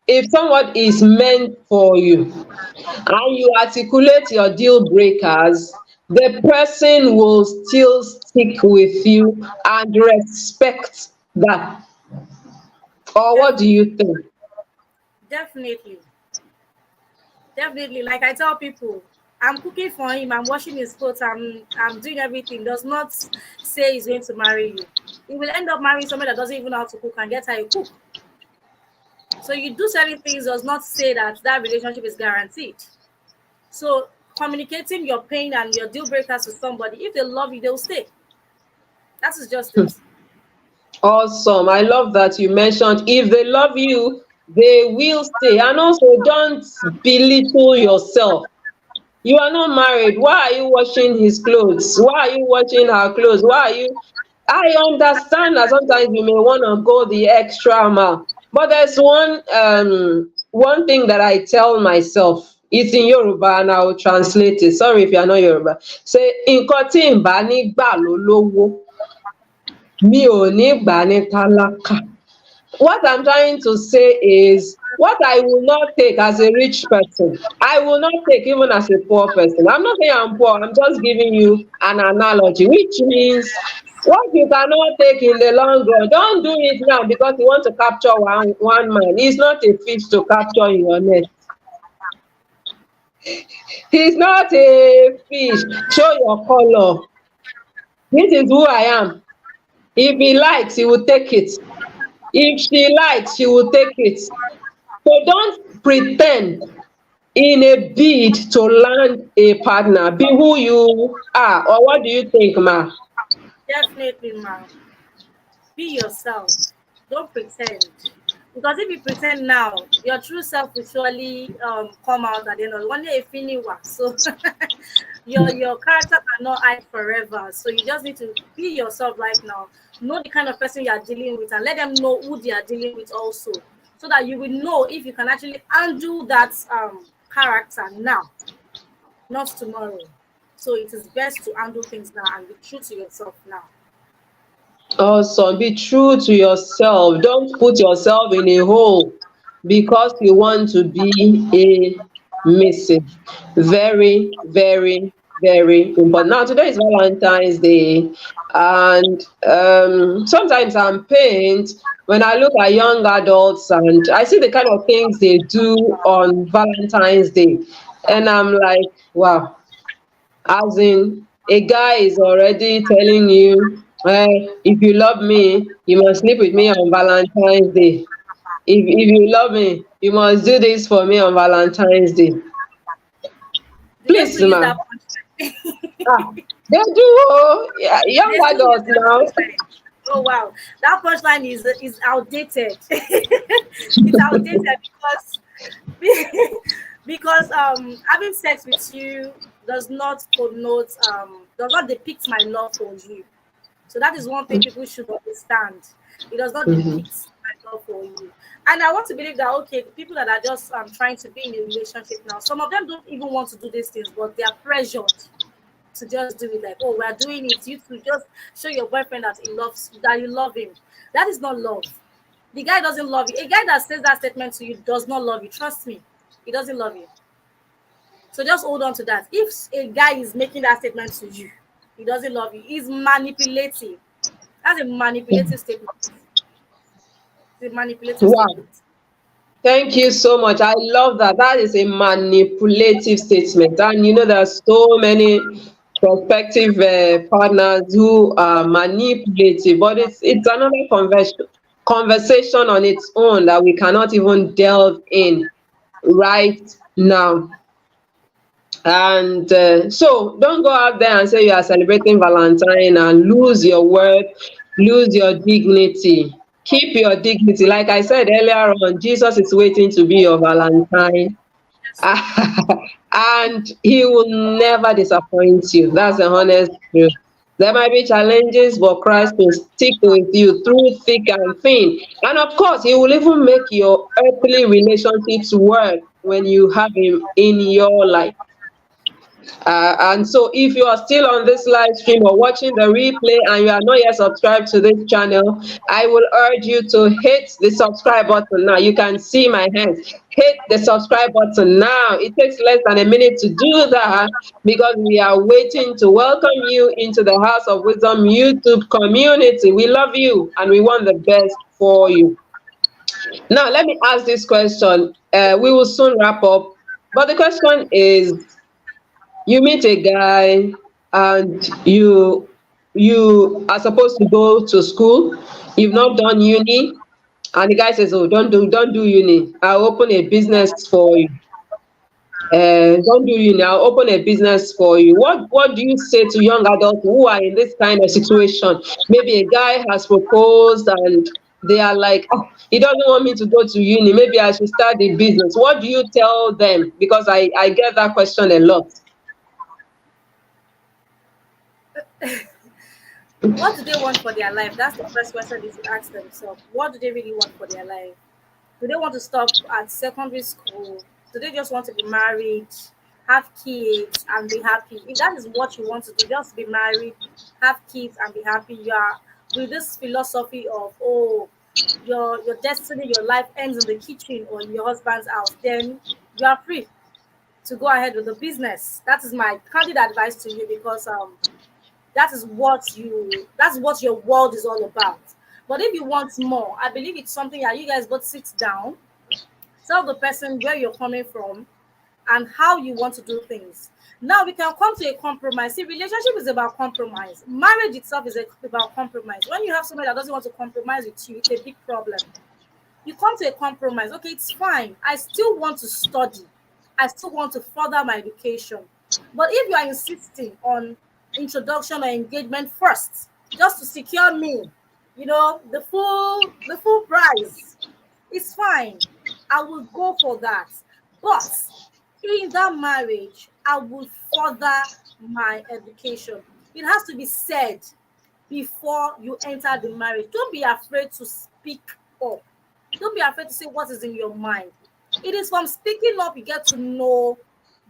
if someone is meant for you, and you articulate your deal breakers, the person will still stick with you and respect that. Or what do Definitely. you think? Definitely. Definitely. Like I tell people, I'm cooking for him, I'm washing his clothes, I'm doing everything. Does not say he's going to marry you. He will end up marrying somebody that doesn't even know how to cook and get her a cook. So you do certain things does not say that that relationship is guaranteed. So communicating your pain and your deal breakers to somebody, if they love you, they'll stay. That is just it. Awesome. I love that you mentioned if they love you, they will stay. And also, don't belittle yourself. You are not married. Why are you washing his clothes? Why are you washing her clothes? Why are you? I understand that sometimes you may want to go the extra mile, but there's one thing that I tell myself. It's in Yoruba and I will translate it. Sorry if you are not Yoruba. Say, nǹkan tí ń bá ní gbà lólówó, mi ò ní gbà ní tálákà. What I'm trying to say is what I will not take as a rich person, I will not take even as a poor person. I'm not saying I'm poor, I'm just giving you an analogy, which means what you cannot take in the long run, don't do it now because you want to capture one man. He's not a fish to capture in your net. He's not a fish. Show your color. This is who I am. If he likes, he will take it. If she likes, she will take it. So don't pretend in a bid to land a partner. Be who you are. Or what do you think, Ma? Definitely, ma'am. Be yourself. Don't pretend. Because if you pretend now, your true self will surely come out at the end of one day. So Your character cannot hide forever. So you just need to be yourself right now. Know the kind of person you are dealing with, and let them know who they are dealing with also, so that you will know if you can actually undo that character now, not tomorrow. So it is best to handle things now and be true to yourself now. Awesome. Be true to yourself. Don't put yourself in a hole because you want to be a Mrs. Very, very, very important. Now, today is Valentine's Day, and sometimes I'm pained when I look at young adults and I see the kind of things they do on Valentine's Day, and I'm like, wow. As in, a guy is already telling you, if you love me, you must sleep with me on Valentine's Day. If you love me, you must do this for me on Valentine's Day. Did they Please, still use ma. that punchline? Ah, they do. Oh, yeah, young They still use adults that now. punchline. Oh wow, that punchline is outdated. It's outdated because because having sex with you does not connote does not depict my love for you. So that is one thing people should understand. It does not Mhm. depict my love for you. And I want to believe that okay, the people that are just trying to be in a relationship now, some of them don't even want to do these things, but they are pressured to just do it. Like, oh, we are doing it. You to just show your boyfriend that he loves that you love him. That is not love. The guy doesn't love you. A guy that says that statement to you does not love you. Trust me, he doesn't love you. So just hold on to that. If a guy is making that statement to you, he doesn't love you. He's manipulative. That's a manipulative statement. It's a manipulative Wow. statement. Thank you so much. I love that. That is a manipulative statement. And there are so many prospective partners who are manipulative, but it's another conversation on its own that we cannot even delve in right now. And so don't go out there and say you are celebrating Valentine and lose your worth, lose your dignity. Keep your dignity. Like I said earlier on, Jesus is waiting to be your Valentine. Yes. And he will never disappoint you. That's the honest truth. There might be challenges, but Christ will stick with you through thick and thin. And of course, he will even make your earthly relationships work when you have him in your life. And so, if you are still on this live stream or watching the replay and you are not yet subscribed to this channel, I will urge you to hit the subscribe button now. You can see my hands. Hit the subscribe button now. It takes less than a minute to do that because we are waiting to welcome you into the House of Wisdom YouTube community. We love you and we want the best for you. Now, let me ask this question. We will soon wrap up. But the question is, you meet a guy and you are supposed to go to school, you've not done uni, and the guy says, oh, don't do uni, I'll open a business for you. Don't do uni, I'll open a business for you. What do you say to young adults who are in this kind of situation? Maybe a guy has proposed and they are like, oh, he doesn't want me to go to uni, maybe I should start a business. What do you tell them? Because I get that question a lot. What do they want for their life? That's the first question they should ask themselves. What do they really want for their life? Do they want to stop at secondary school? Do they just want to be married, have kids, and be happy? If that is what you want to do, just be married, have kids, and be happy. You are with this philosophy of oh, your destiny, your life ends in the kitchen or in your husband's house. Then you are free to go ahead with the business. That is my candid advice to you because that's what your world is all about. But if you want more, I believe it's something that you guys both sit down, tell the person where you're coming from and how you want to do things. Now we can come to a compromise. See, relationship is about compromise. Marriage itself is about compromise. When you have somebody that doesn't want to compromise with you, it's a big problem. You come to a compromise. Okay, it's fine. I still want to study. I still want to further my education. But if you are insisting on introduction or engagement first, just to secure me, the full price, it's fine. I will go for that. But in that marriage, I will further my education. It has to be said before you enter the marriage. Don't be afraid to speak up. Don't be afraid to say what is in your mind. It is from speaking up you get to know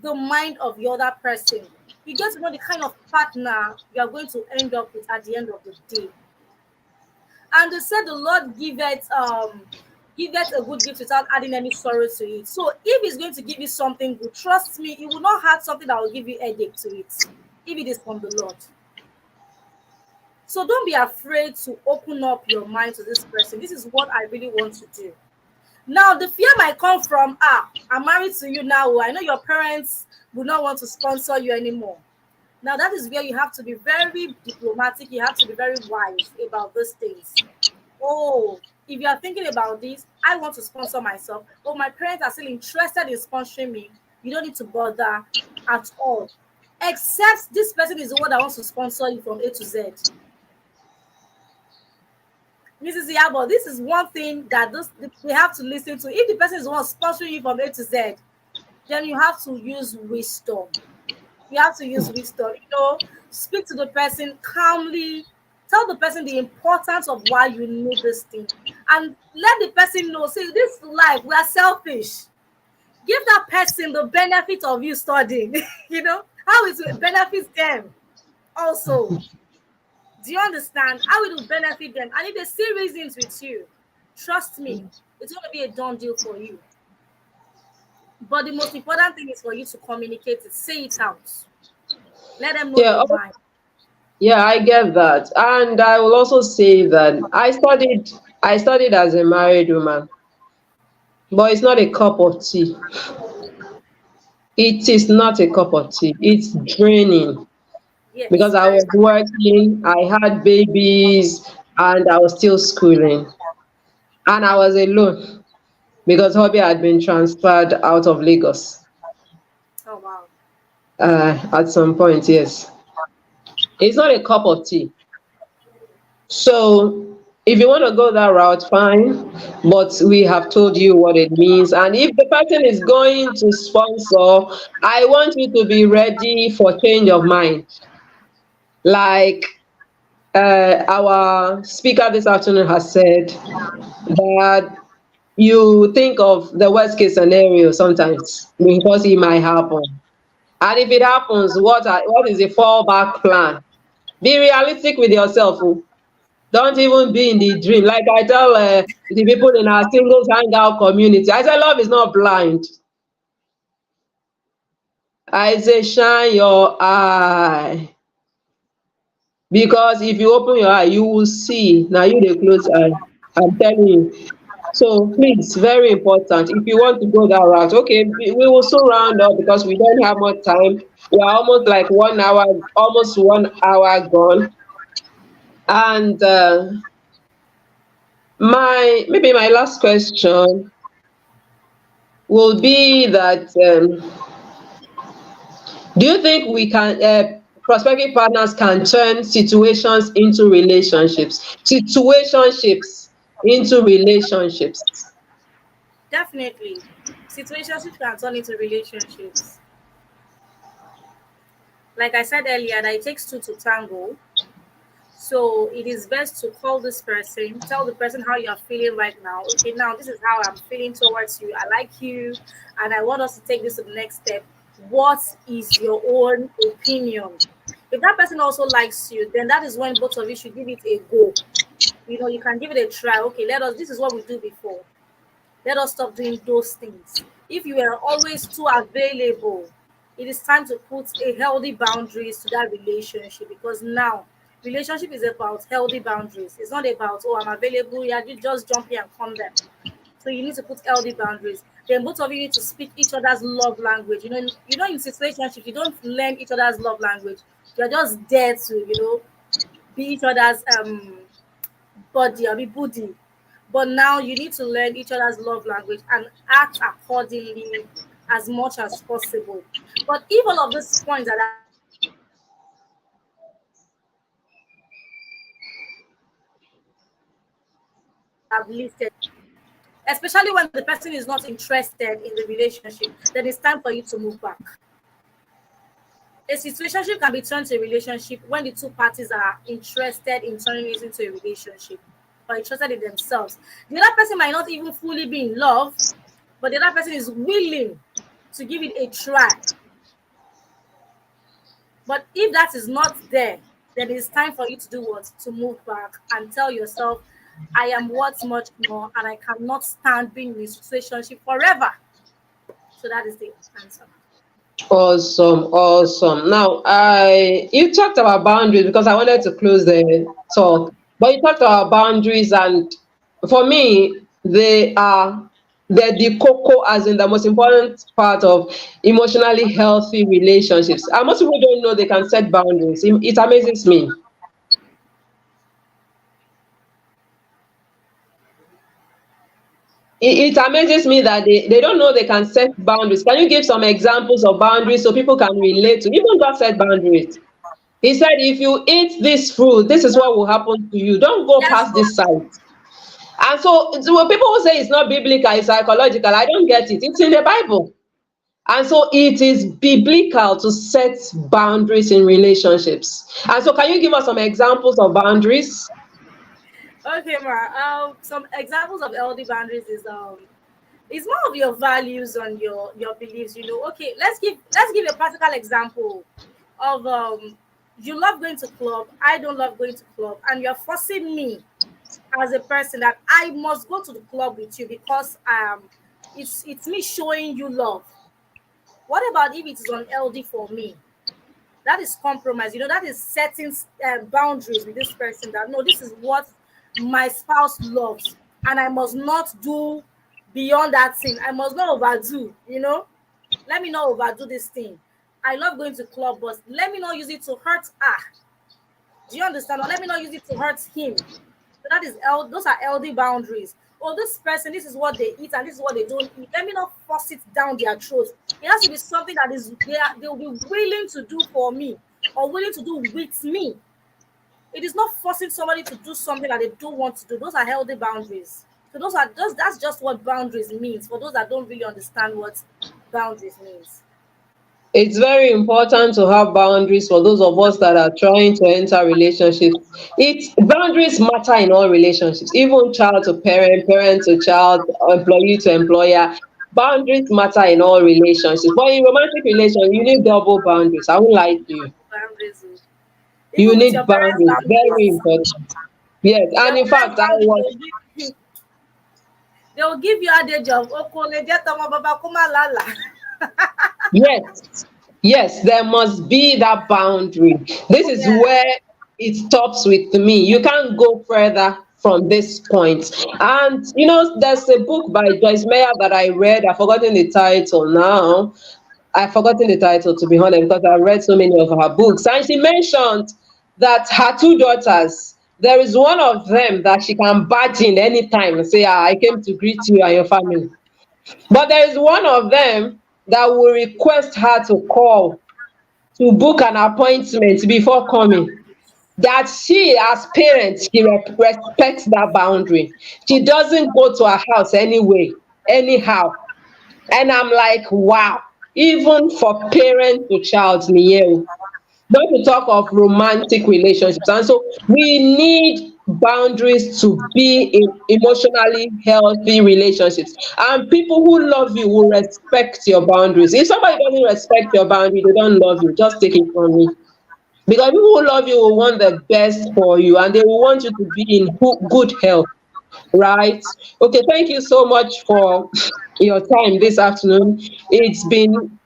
the mind of the other person. You get to know the kind of partner you are going to end up with at the end of the day. And they said the Lord giveth a good gift without adding any sorrow to it. So if He's going to give you something good, trust me, He will not add something that will give you headache to it if it is from the Lord. So don't be afraid to open up your mind to this person. This is what I really want to do. Now, the fear might come from, I'm married to you now. I know your parents will not want to sponsor you anymore. Now, that is where you have to be very diplomatic. You have to be very wise about these things. Oh, if you are thinking about this, I want to sponsor myself. Oh, my parents are still interested in sponsoring me. You don't need to bother at all. Except this person is the one that wants to sponsor you from A to Z. Mrs. Yabo, this is one thing that they have to listen to. If the person is the one sponsoring you from A to Z, then you have to use wisdom. You have to use wisdom. Speak to the person calmly. Tell the person the importance of why you need this thing. And let the person know, see, this life, we are selfish. Give that person the benefit of you studying. How it will benefit them also. Do you understand? How it will benefit them? And if they see reasons with you, trust me, it's going to be a done deal for you. But the most important thing is for you to communicate it, say it out. Let them know Yeah, your mind. yeah, I get that. And I will also say that I studied as a married woman, but it's not a cup of tea. It is not a cup of tea. It's draining because Yes, I very was working, I had babies, and I was still schooling. And I was alone because hubby had been transferred out of Lagos Oh wow. at some point, yes. It's not a cup of tea. So if you want to go that route, fine. But we have told you what it means. And if the person is going to sponsor, I want you to be ready for change of mind. Like our speaker this afternoon has said, that you think of the worst case scenario sometimes because it might happen. And if it happens, what is the fallback plan? Be realistic with yourself. Oh. Don't even be in the dream. Like I tell the people in our singles hangout community, I say love is not blind. I say shine your eye. Because if you open your eye, you will see. Now you dey close eye. I'm telling you. So please, very important. If you want to go that route, okay, we will soon round up because we don't have much time. We are almost like 1 hour, almost 1 hour gone. And my last question will be that do you think we can prospective partners can turn situations into relationships? Situationships into relationships. Definitely. Situationships can turn into relationships. Like I said earlier, that it takes two to tango. So it is best to call this person, tell the person how you are feeling right now. Okay, now this is how I'm feeling towards you. I like you, and I want us to take this to the next step. What is your own opinion? If that person also likes you, then that is when both of you should give it a go. You can give it a try. Okay, this is what we do before. Let us stop doing those things. If you are always too available, it is time to put a healthy boundaries to that relationship, because now relationship is about healthy boundaries. It's not about, oh, I'm available, yeah, you just jump here and come there. So you need to put healthy boundaries. Then both of you need to speak each other's love language. In situationship, you don't learn each other's love language. You're just there to, be each other's body, I mean booty. But now you need to learn each other's love language and act accordingly as much as possible. But if all of these points that I've listed are not met, especially when the person is not interested in the relationship, then it's time for you to move back. A situationship can be turned to a relationship when the two parties are interested in turning it into a relationship or interested in themselves. The other person might not even fully be in love, but the other person is willing to give it a try. But if that is not there, then it's time for you to do what? To move back and tell yourself, I am worth much more and I cannot stand being in a situationship forever. So that is the answer. Awesome, awesome. Now, I you talked about boundaries because I wanted to close the talk, but you talked about boundaries, and for me, they're the cocoa, as in the most important part of emotionally healthy relationships. And most people don't know they can set boundaries. It amazes me. It amazes me that they don't know they can set boundaries. Can you give some examples of boundaries so people can relate to? Even God set boundaries. He said, if you eat this fruit, this is what will happen to you. Don't go Yes, past this side. And so when people who say it's not biblical, it's psychological, I don't get it. It's in the Bible. And so it is biblical to set boundaries in relationships. And so can you give us some examples of boundaries? okay, Ma. Some examples of LD boundaries is it's more of your values and your beliefs. Okay, let's give a practical example of you love going to club, I don't love going to club, and you're forcing me as a person that I must go to the club with you because it's me showing you love. What about if it is on LD for me? That is compromise. That is setting boundaries with this person that no, this is what my spouse loves, and I must not do beyond that thing. I must not overdo. Let me not overdo this thing. I love going to club, but let me not use it to hurt her. Do you understand? Or let me not use it to hurt him. So that is those are LD boundaries. Oh, this person, this is what they eat and this is what they don't eat. Let me not force it down their throats. It has to be something that is they'll be willing to do for me or willing to do with me. It is not forcing somebody to do something that they don't want to do. Those are healthy boundaries. So that's just what boundaries means for those that don't really understand what boundaries means. It's very important to have boundaries for those of us that are trying to enter relationships. Boundaries matter in all relationships, even child to parent, parent to child, employee to employer. Boundaries matter in all relationships. But in romantic relations, you need double boundaries. I won't lie to you. Boundaries. You Even with your need parents' boundaries. Very boundaries. important. Yes, Your and in parents' fact, I boundaries, was they will give you adage of okole jetama baba kuma lala. yes, yes, there must be that boundary. This is Yeah. where it stops with me. You can't go further from this point. And there's a book by Joyce Meyer that I read. I've forgotten the title now. I've forgotten the title, to be honest, because I read so many of her books. And she mentioned that her two daughters, there is one of them that she can barge in anytime and say, I came to greet you and your family. But there is one of them that will request her to call to book an appointment before coming. That she, as parents, she respects that boundary. She doesn't go to her house anyway, anyhow. And I'm like, wow, even for parent to child, Niyo. Not to talk of romantic relationships. And so we need boundaries to be in emotionally healthy relationships. And people who love you will respect your boundaries. If somebody doesn't respect your boundary, they don't love you. Just take it from me. Because people who love you will want the best for you and they will want you to be in good health, right? Okay, thank you so much for your time this afternoon. It's been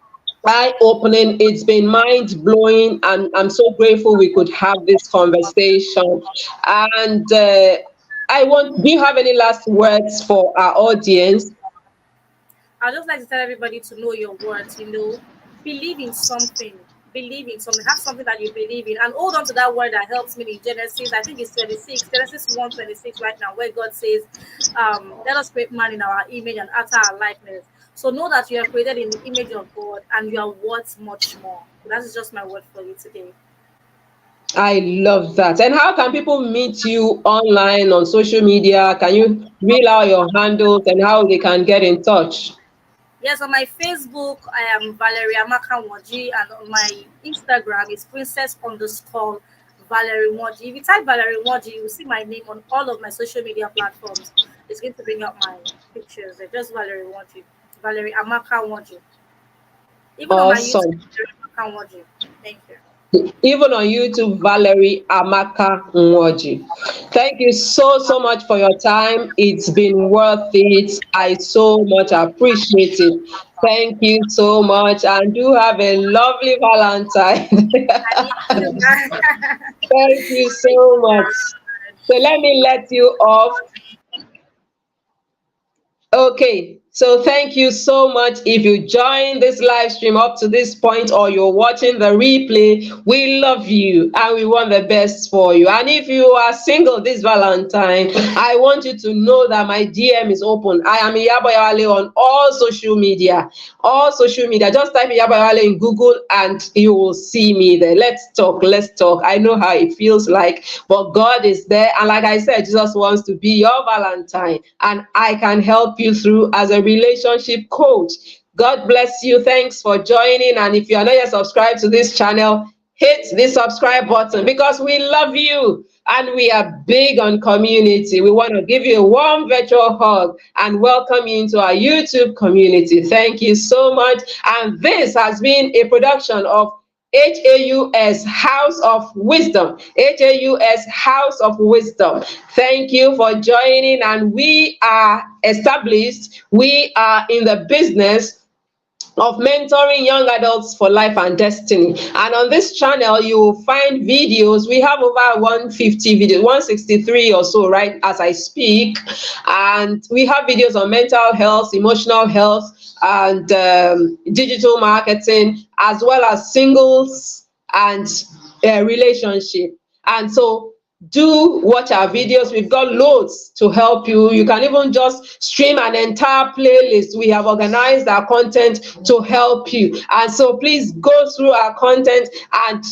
eye-opening, it's been mind-blowing, and I'm so grateful we could have this conversation. And do you have any last words for our audience? I just like to tell everybody to know your worth, believe in something. Believe in something. Have something that you believe in. And hold on to that word that helps me in Genesis. I think it's 26, Genesis 1:26 right now, where God says, let us create man in our image and after our likeness. So know that you are created in the image of God and you are worth much more. That is just my word for you today. I love that. And how can people meet you online on social media? Can you reel out your handles and how they can get in touch? Yes, on my Facebook, I am Valerie Amaka Nwoji, and on my Instagram is princess underscore Valerie Nwoji. If you type Valerie Nwoji, you will see my name on all of my social media platforms. It's going to bring up my pictures. They're just Valerie Nwoji, Valerie Amaka Nwoji. Even on my YouTube, Awesome. Valerie Amaka Nwoji. Thank you. Even on YouTube, Valerie Amaka Nwoji. Thank you so much for your time. It's been worth it. I so much appreciate it. Thank you so much, and do have a lovely Valentine. And you too, man. Thank you Thank so you much. very So let me let you off. Okay, so thank you so much. If you join this live stream up to this point or you're watching the replay, we love you and we want the best for you. And if you are single this Valentine, I want you to know that my DM is open. I am Iyaboyawale on all social media. All social media. Just type Iyaboyawale in Google and you will see me there. Let's talk. Let's talk. I know how it feels like, but God is there. And like I said, Jesus wants to be your Valentine, and I can help you through as a relationship coach. God bless you. Thanks for joining. And if you are not yet subscribed to this channel, hit the subscribe button because we love you and we are big on community. We want to give you a warm virtual hug and welcome you into our YouTube community. Thank you so much. And this has been a production of HAUS House of Wisdom. HAUS House of Wisdom. Thank you for joining. And we are established, we are in the business of mentoring young adults for life and destiny. And on this channel, you will find videos. We have over 150 videos, 163 or so, right, as I speak. And we have videos on mental health, emotional health, and digital marketing, as well as singles and relationship. And so do watch our videos. We've got loads to help you. You can even just stream an entire playlist. We have organized our content to help you. And so please go through our content and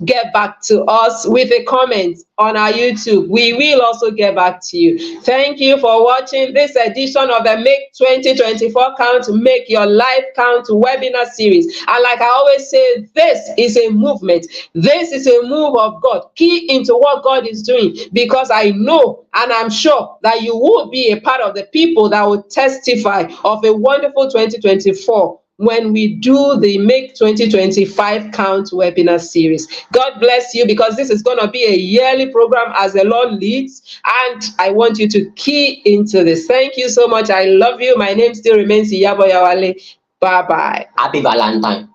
get back to us with a comment on our YouTube. We will also get back to you. Thank you for watching this edition of the Make 2024 Count, Make Your Life Count webinar series. And like I always say, this is a movement. This is a move of God. Key into what God is doing, because I know and I'm sure that you will be a part of the people that will testify of a wonderful 2024 when we do the Make 2025 Count webinar series. God bless you, because this is going to be a yearly program as the Lord leads, and I want you to key into this. Thank you so much. I love you. My name still remains Iyaboyawale. Bye-bye. Happy Valentine.